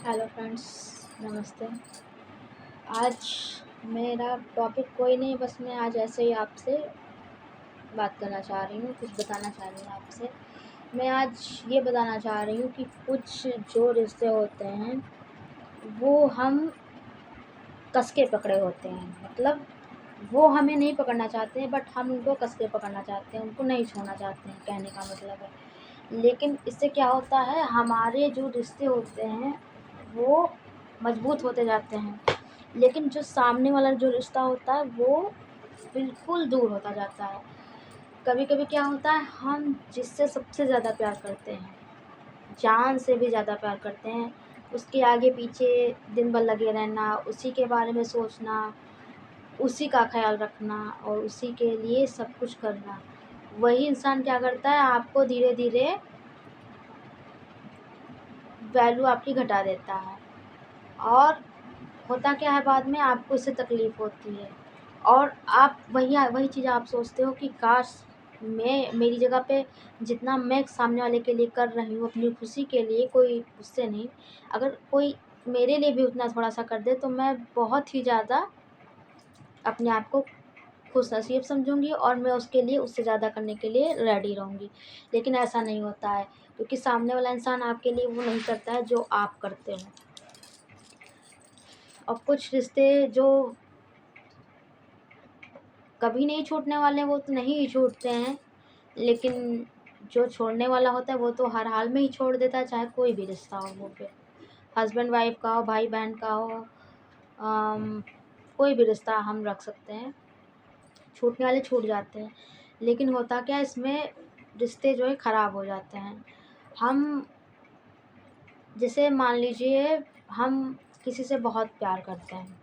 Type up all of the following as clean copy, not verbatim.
Hello friends, नमस्ते। आज मेरा टॉपिक कोई नहीं, बस मैं आज ऐसे ही आपसे बात करना चाह रही हूँ, कुछ बताना चाह रही हूँ आपसे। मैं आज ये बताना चाह रही हूँ कि कुछ जो रिश्ते होते हैं वो हम कस के पकड़े होते हैं। मतलब वो हमें नहीं पकड़ना चाहते हैं, बट हम उनको कस के पकड़ना चाहते हैं, उनको नहीं छोड़ना चाहते हैं, कहने का मतलब है। लेकिन इससे क्या होता है, हमारे जो रिश्ते होते हैं वो मजबूत होते जाते हैं, लेकिन जो सामने वाला जो रिश्ता होता है वो बिल्कुल दूर होता जाता है। कभी कभी क्या होता है, हम जिससे सबसे ज़्यादा प्यार करते हैं, जान से भी ज़्यादा प्यार करते हैं, उसके आगे पीछे दिन भर लगे रहना, उसी के बारे में सोचना, उसी का ख्याल रखना और उसी के लिए सब कुछ करना, वही इंसान क्या करता है, आपको धीरे धीरे वैल्यू आपकी घटा देता है। और होता क्या है, बाद में आपको इससे तकलीफ़ होती है और आप वही वही चीज़ आप सोचते हो कि काश मैं मेरी जगह पे जितना मैं सामने वाले के लिए कर रही हूँ अपनी खुशी के लिए, कोई उससे नहीं, अगर कोई मेरे लिए भी उतना थोड़ा सा कर दे तो मैं बहुत ही ज़्यादा अपने आप को खुश नसीब समझूंगी और मैं उसके लिए उससे ज़्यादा करने के लिए रेडी रहूँगी। लेकिन ऐसा नहीं होता है, क्योंकि सामने वाला इंसान आपके लिए वो नहीं करता है जो आप करते हो। और कुछ रिश्ते जो कभी नहीं छूटने वाले वो तो नहीं ही छूटते हैं, लेकिन जो छोड़ने वाला होता है वो तो हर हाल में ही छोड़ देता है, चाहे कोई भी रिश्ता हो, वो फिर हस्बैंड वाइफ का हो, भाई बहन का हो, अम, कोई भी रिश्ता हम रख सकते हैं, छूटने वाले छूट जाते हैं। लेकिन होता क्या है, इसमें रिश्ते जो है ख़राब हो जाते हैं। हम जैसे मान लीजिए, हम किसी से बहुत प्यार करते हैं,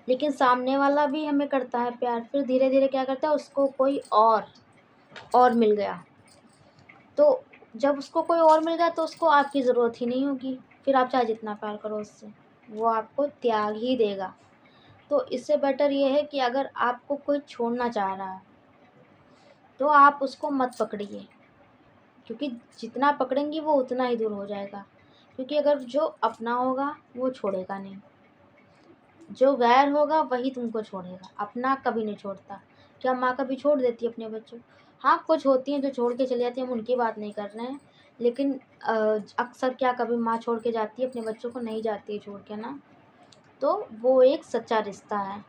लेकिन सामने वाला भी हमें करता है प्यार, फिर धीरे धीरे क्या करता है, उसको कोई और मिल गया, तो जब उसको कोई और मिल गया तो उसको आपकी ज़रूरत ही नहीं होगी, फिर आप चाहे जितना प्यार करो उससे, वो आपको त्याग ही देगा। तो इससे बेटर ये है कि अगर आपको कोई छोड़ना चाह रहा है तो आप उसको मत पकड़िए, क्योंकि जितना पकड़ेंगी वो उतना ही दूर हो जाएगा। क्योंकि अगर जो अपना होगा वो छोड़ेगा नहीं, जो गैर होगा वही तुमको छोड़ेगा, अपना कभी नहीं छोड़ता। क्या माँ कभी छोड़ देती है अपने बच्चों? हाँ, कुछ होती हैं जो छोड़ के चली जाती हैं, हम उनकी बात नहीं कर रहे हैं, लेकिन अक्सर क्या कभी माँ छोड़ के जाती है अपने बच्चों को? नहीं जाती है छोड़ के ना। तो वो एक सच्चा रिश्ता है।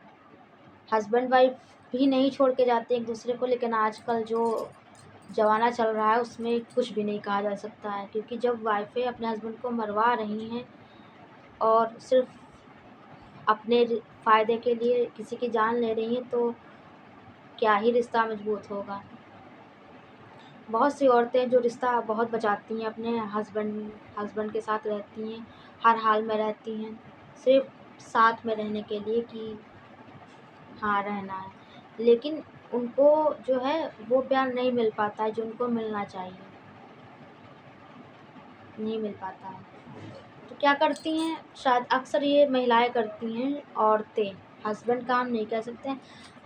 हस्बैंड वाइफ भी नहीं छोड़ के जाते एक दूसरे को, लेकिन आजकल जो ज़माना चल रहा है उसमें कुछ भी नहीं कहा जा सकता है, क्योंकि जब वाइफ़ें अपने हस्बैंड को मरवा रही हैं और सिर्फ अपने फ़ायदे के लिए किसी की जान ले रही हैं, तो क्या ही रिश्ता मजबूत होगा। बहुत सी औरतें जो रिश्ता बहुत बचाती हैं, अपने हस्बैंड के साथ रहती हैं, हर हाल में रहती हैं, सिर्फ साथ में रहने के लिए कि हाँ रहना है, लेकिन उनको जो है वो प्यार नहीं मिल पाता है जो उनको मिलना चाहिए, नहीं मिल पाता है। तो क्या करती हैं, शायद अक्सर ये महिलाएं करती हैं, औरतें, हस्बैंड का हम नहीं कह सकते हैं।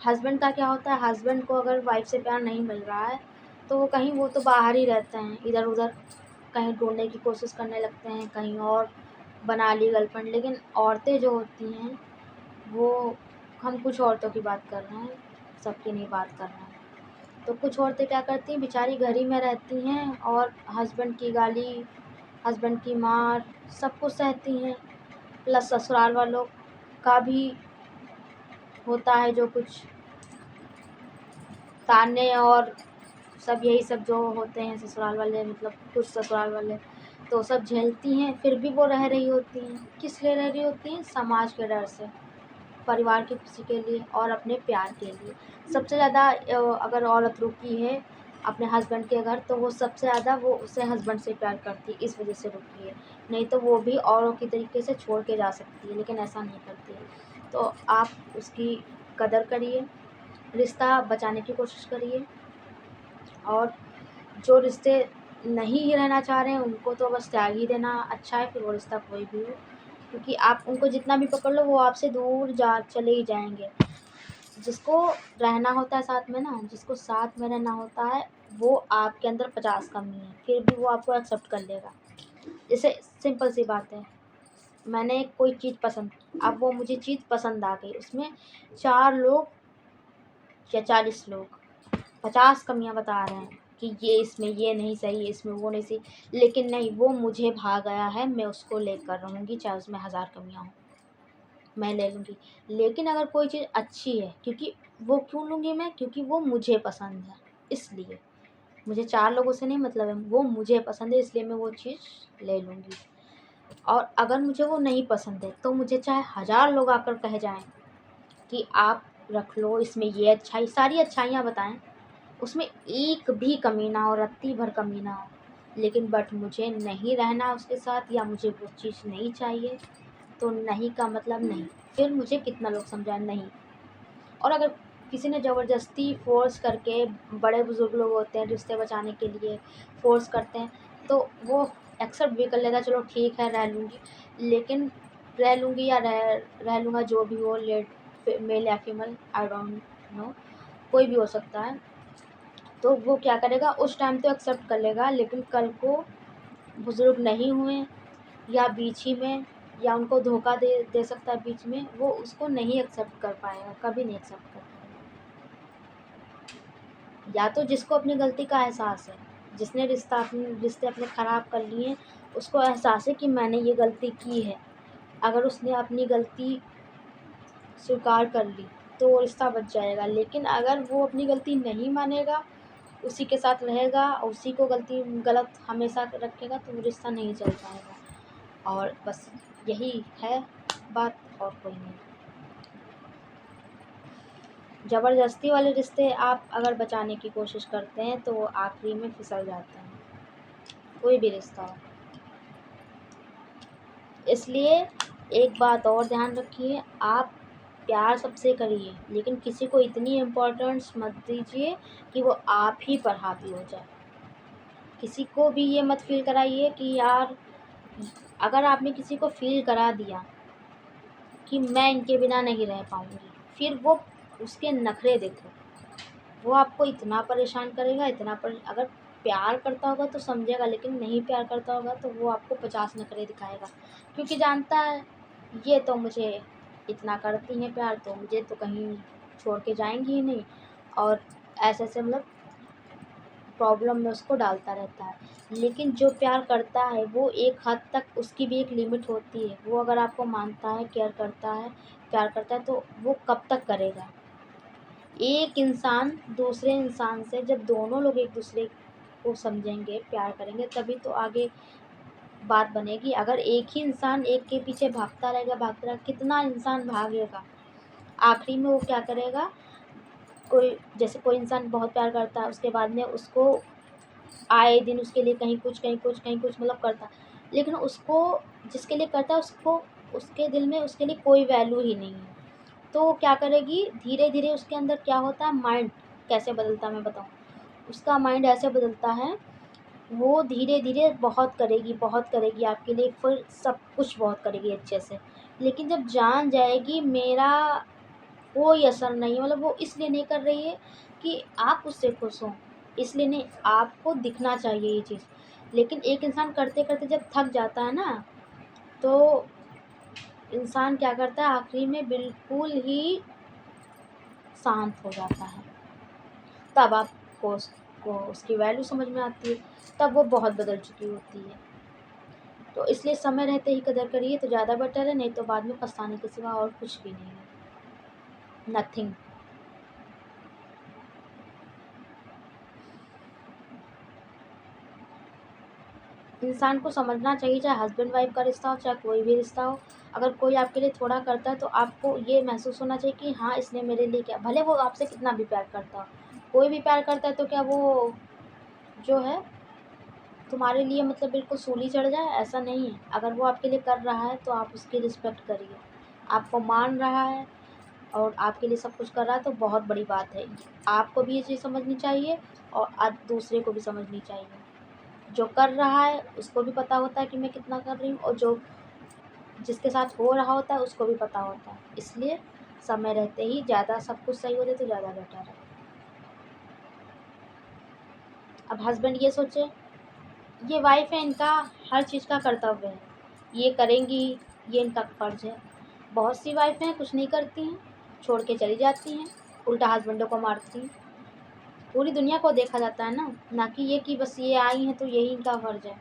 हस्बैंड का क्या होता है, हस्बैंड को अगर वाइफ से प्यार नहीं मिल रहा है तो वो कहीं, वो तो बाहर ही रहते हैं, इधर उधर कहीं ढूंढने की कोशिश करने लगते हैं, कहीं और बना ली गर्लफ्रेंड। लेकिन औरतें जो होती हैं वो, हम कुछ औरतों की बात कर रहे हैं, सबकी नहीं बात कर रहे हैं। तो कुछ औरतें क्या करती हैं, बेचारी घर ही में रहती हैं और हस्बैंड की गाली, हस्बैंड की मार सब कुछ सहती हैं, प्लस ससुराल वालों का भी होता है जो कुछ ताने और सब, यही सब जो होते हैं ससुराल वाले, मतलब कुछ ससुराल वाले तो सब झेलती हैं, फिर भी वो रह रही होती हैं। किस लिए रह रही होती हैं? समाज के डर से, परिवार की खुशी के लिए और अपने प्यार के लिए। सबसे ज़्यादा अगर औरत रुकी है अपने हस्बैंड के घर, तो वो सबसे ज़्यादा वो उसे हस्बैंड से प्यार करती है, इस वजह से रुकी है। नहीं तो वो भी औरों की तरीके से छोड़ के जा सकती है, लेकिन ऐसा नहीं करती है। तो आप उसकी कदर करिए, रिश्ता बचाने की कोशिश करिए, और जो रिश्ते नहीं ही रहना चाह रहे हैं उनको तो बस त्याग ही देना अच्छा है, फिर वो रिश्ता कोई भी हो। क्योंकि आप उनको जितना भी पकड़ लो वो आपसे दूर जा चले ही जाएंगे। जिसको रहना होता है साथ में ना, जिसको साथ में रहना होता है, वो आपके अंदर 50 कमी है, फिर भी वो आपको एक्सेप्ट कर लेगा। जैसे सिंपल सी बात है, मैंने कोई चीज़ पसंद की, अब वो मुझे चीज़ पसंद आ गई, उसमें 4 लोग या 40 लोग 50 कमियाँ बता रहे हैं कि ये इसमें ये नहीं सही है, इसमें वो नहीं सही, लेकिन नहीं, वो मुझे भा गया है, मैं उसको लेकर रहूँगी, चाहे उसमें 1000 कमियाँ हों, मैं ले लूँगी। लेकिन अगर कोई चीज़ अच्छी है, क्योंकि वो क्यों लूँगी मैं? क्योंकि वो मुझे पसंद है, इसलिए। मुझे 4 लोगों से नहीं मतलब है, वो मुझे पसंद है, इसलिए मैं वो चीज़ ले लूँगी। और अगर मुझे वो नहीं पसंद है, तो मुझे चाहे 1000 लोग आकर कह जाएँ कि आप रख लो, इसमें ये अच्छाई, सारी अच्छाइयाँ बताएँ, उसमें एक भी कमी ना हो, रत्ती भर कमी ना हो, लेकिन बट मुझे नहीं रहना उसके साथ, या मुझे वो चीज़ नहीं चाहिए, तो नहीं का मतलब नहीं। फिर मुझे कितना लोग समझाएं, नहीं। और अगर किसी ने ज़बरदस्ती फ़ोर्स करके, बड़े बुज़ुर्ग लोग होते हैं रिश्ते बचाने के लिए फ़ोर्स करते हैं, तो वो एक्सेप्ट भी कर लेगा, चलो ठीक है रह लूँगी, लेकिन रह लूँगी या रह लूँगा, जो भी हो, मेल या फीमेल, आई डोंट नो, कोई भी हो सकता है। तो वो क्या करेगा, उस टाइम तो एक्सेप्ट कर लेगा, लेकिन कल को बुज़ुर्ग नहीं हुए, या बीच ही में, या उनको धोखा दे सकता है बीच में, वो उसको नहीं एक्सेप्ट कर पाएगा, कभी नहीं एक्सेप्ट कर पाएगा। या तो जिसको अपनी गलती का एहसास है, जिसने रिश्ते अपने ख़राब कर लिए हैं, उसको एहसास है कि मैंने ये गलती की है, अगर उसने अपनी गलती स्वीकार कर ली तो वो रिश्ता बच जाएगा। लेकिन अगर वो अपनी गलती नहीं मानेगा, उसी के साथ रहेगा और उसी को गलत हमेशा रखेगा, तो वो रिश्ता नहीं चल पाएगा। और बस यही है बात, और कोई नहीं। ज़बरदस्ती वाले रिश्ते आप अगर बचाने की कोशिश करते हैं, तो वो आखिरी में फिसल जाते हैं, कोई भी रिश्ता हो। इसलिए एक बात और ध्यान रखिए, आप प्यार सबसे करिए, लेकिन किसी को इतनी इम्पोर्टेंस मत दीजिए कि वो आप ही पर हावी हो जाए। किसी को भी ये मत फ़ील कराइए कि यार, अगर आपने किसी को फ़ील करा दिया कि मैं इनके बिना नहीं रह पाऊँगी, फिर वो उसके नखरे देखो, वो आपको इतना परेशान करेगा, अगर प्यार करता होगा तो समझेगा, लेकिन नहीं प्यार करता होगा तो वो आपको 50 नखरे दिखाएगा, क्योंकि जानता है ये तो मुझे इतना करती हैं प्यार, तो मुझे तो कहीं छोड़ के जाएंगी ही नहीं, और ऐसे ऐसे मतलब प्रॉब्लम में उसको डालता रहता है। लेकिन जो प्यार करता है, वो एक हद तक, उसकी भी एक लिमिट होती है, वो अगर आपको मानता है, केयर करता है, प्यार करता है, तो वो कब तक करेगा। एक इंसान दूसरे इंसान से, जब दोनों लोग एक दूसरे को समझेंगे, प्यार करेंगे, तभी तो आगे बात बनेगी। अगर एक ही इंसान एक के पीछे भागता रहेगा, कितना इंसान भागेगा, आखिरी में वो क्या करेगा, जैसे कोई इंसान बहुत प्यार करता है, उसके बाद में उसको आए दिन उसके लिए कहीं कुछ कहीं कुछ कहीं कुछ मतलब करता है, लेकिन उसको, जिसके लिए करता है, उसको, उसके दिल में उसके लिए कोई वैल्यू ही नहीं है। तो वो क्या करेगी, धीरे धीरे उसके अंदर क्या होता है, माइंड कैसे बदलता है मैं बताऊँ, उसका माइंड ऐसे बदलता है, वो धीरे धीरे बहुत करेगी आपके लिए, फिर सब कुछ बहुत करेगी अच्छे से, लेकिन जब जान जाएगी मेरा कोई असर नहीं है, मतलब वो इसलिए नहीं कर रही है कि आप उससे खुश हों, इसलिए नहीं, आपको दिखना चाहिए ये चीज़। लेकिन एक इंसान करते करते जब थक जाता है ना, तो इंसान क्या करता है, आखिरी में बिल्कुल ही शांत हो जाता है, तब आपको उसको उसकी वैल्यू समझ में आती है, तब वो बहुत बदल चुकी होती है। तो इसलिए समय रहते ही कदर करिए तो ज़्यादा बेटर है, नहीं तो बाद में पछताने के सिवा और कुछ भी नहीं है, नथिंग। इंसान को समझना चाहिए, चाहे हस्बैंड वाइफ का रिश्ता हो, चाहे कोई भी रिश्ता हो, अगर कोई आपके लिए थोड़ा करता है, तो आपको ये महसूस होना चाहिए कि हाँ, इसने मेरे लिए किया, भले वो आपसे कितना भी प्यार करता हो। कोई भी प्यार करता है तो क्या वो जो है तुम्हारे लिए मतलब बिल्कुल सूली चढ़ जाए, ऐसा नहीं है। अगर वो आपके लिए कर रहा है तो आप उसकी रिस्पेक्ट करिए, आपको मान रहा है और आपके लिए सब कुछ कर रहा है, तो बहुत बड़ी बात है। आपको भी ये चीज़ समझनी चाहिए, और आज दूसरे को भी समझनी चाहिए। जो कर रहा है उसको भी पता होता है कि मैं कितना कर रही हूँ, और जो जिसके साथ हो रहा होता है उसको भी पता होता है। इसलिए समय रहते ही ज़्यादा सब कुछ सही हो जाए तो ज़्यादा बेटर है। अब हस्बैंड ये सोचे, ये वाइफ है, इनका हर चीज़ का कर्तव्य है, ये करेंगी, ये इनका फ़र्ज़ है। बहुत सी वाइफ़ें हैं कुछ नहीं करती हैं, छोड़ के चली जाती हैं, उल्टा हस्बैंडों को मारती हैं। पूरी दुनिया को देखा जाता है ना कि ये कि बस ये आई हैं तो यही इनका फ़र्ज़ है।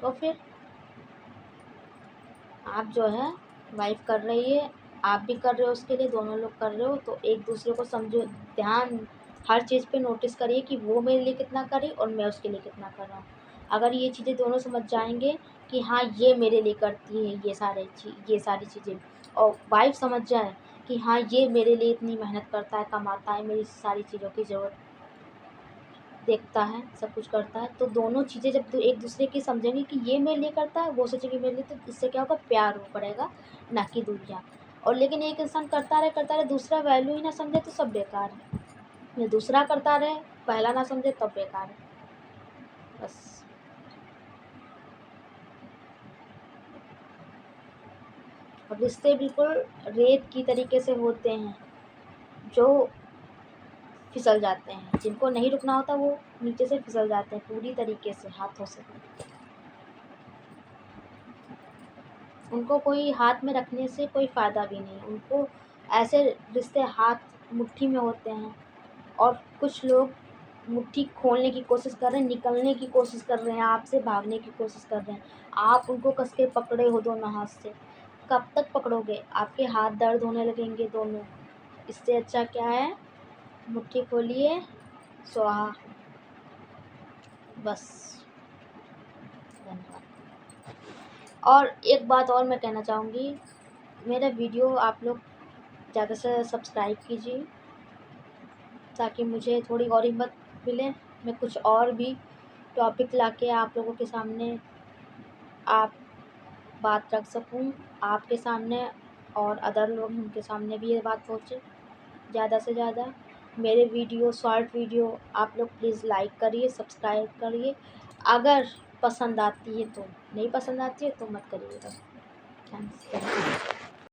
तो फिर आप जो है वाइफ़ कर रही है, आप भी कर रहे हो उसके लिए, दोनों लोग कर रहे हो, तो एक-दूसरे को समझो, ध्यान हर चीज़ पे नोटिस करिए कि वो मेरे लिए कितना कर रही और मैं उसके लिए कितना कर रहा हूँ। अगर ये चीज़ें दोनों समझ जाएँगे कि हाँ, ये मेरे लिए करती है ये सारी चीज़ें, और वाइफ़ समझ जाए कि हाँ, ये मेरे लिए इतनी मेहनत करता है, कमाता है, मेरी सारी चीज़ों की ज़रूरत देखता है, सब कुछ करता है, तो दोनों चीज़ें जब दो एक-दूसरे की समझेंगे कि ये मेरे लिए करता है, वो सोचेंगे मेरे लिए, तो इससे क्या होगा, प्यार हो पड़ेगा, ना कि दूरियाँ। और लेकिन एक इंसान करता रहे, दूसरा वैल्यू ही ना समझे तो सब बेकार है। ये दूसरा करता रहे, पहला ना समझे तब बेकार है। बस। और रिश्ते बिल्कुल रेत की तरीके से होते हैं, जो फिसल जाते हैं। जिनको नहीं रुकना होता वो नीचे से फिसल जाते हैं पूरी तरीके से हाथों से। उनको कोई हाथ में रखने से कोई फ़ायदा भी नहीं। उनको ऐसे रिश्ते हाथ मुट्ठी में होते हैं, और कुछ लोग मुट्ठी खोलने की कोशिश कर रहे हैं, निकलने की कोशिश कर रहे हैं, आपसे भागने की कोशिश कर रहे हैं। आप उनको कस के पकड़े हो दोनों हाथ से, कब तक पकड़ोगे? आपके हाथ दर्द होने लगेंगे दोनों। इससे अच्छा क्या है, मुट्ठी खोलिए, स्वाहा। बस। धन्यवाद। और एक बात और मैं कहना चाहूँगी, मेरा वीडियो आप लोग ज़्यादा से सब्सक्राइब कीजिए, ताकि मुझे थोड़ी और हिम्मत मिले, मैं कुछ और भी टॉपिक लाके आप लोगों के सामने आप बात रख सकूं, आपके सामने, और अदर लोग उनके सामने भी ये बात पहुँचे ज़्यादा से ज़्यादा। मेरे वीडियो, शॉर्ट वीडियो आप लोग प्लीज़ लाइक करिए, सब्सक्राइब करिए। अगर पसंद आती है तो, नहीं पसंद आती है तो मत करिएगा। थैंक्स।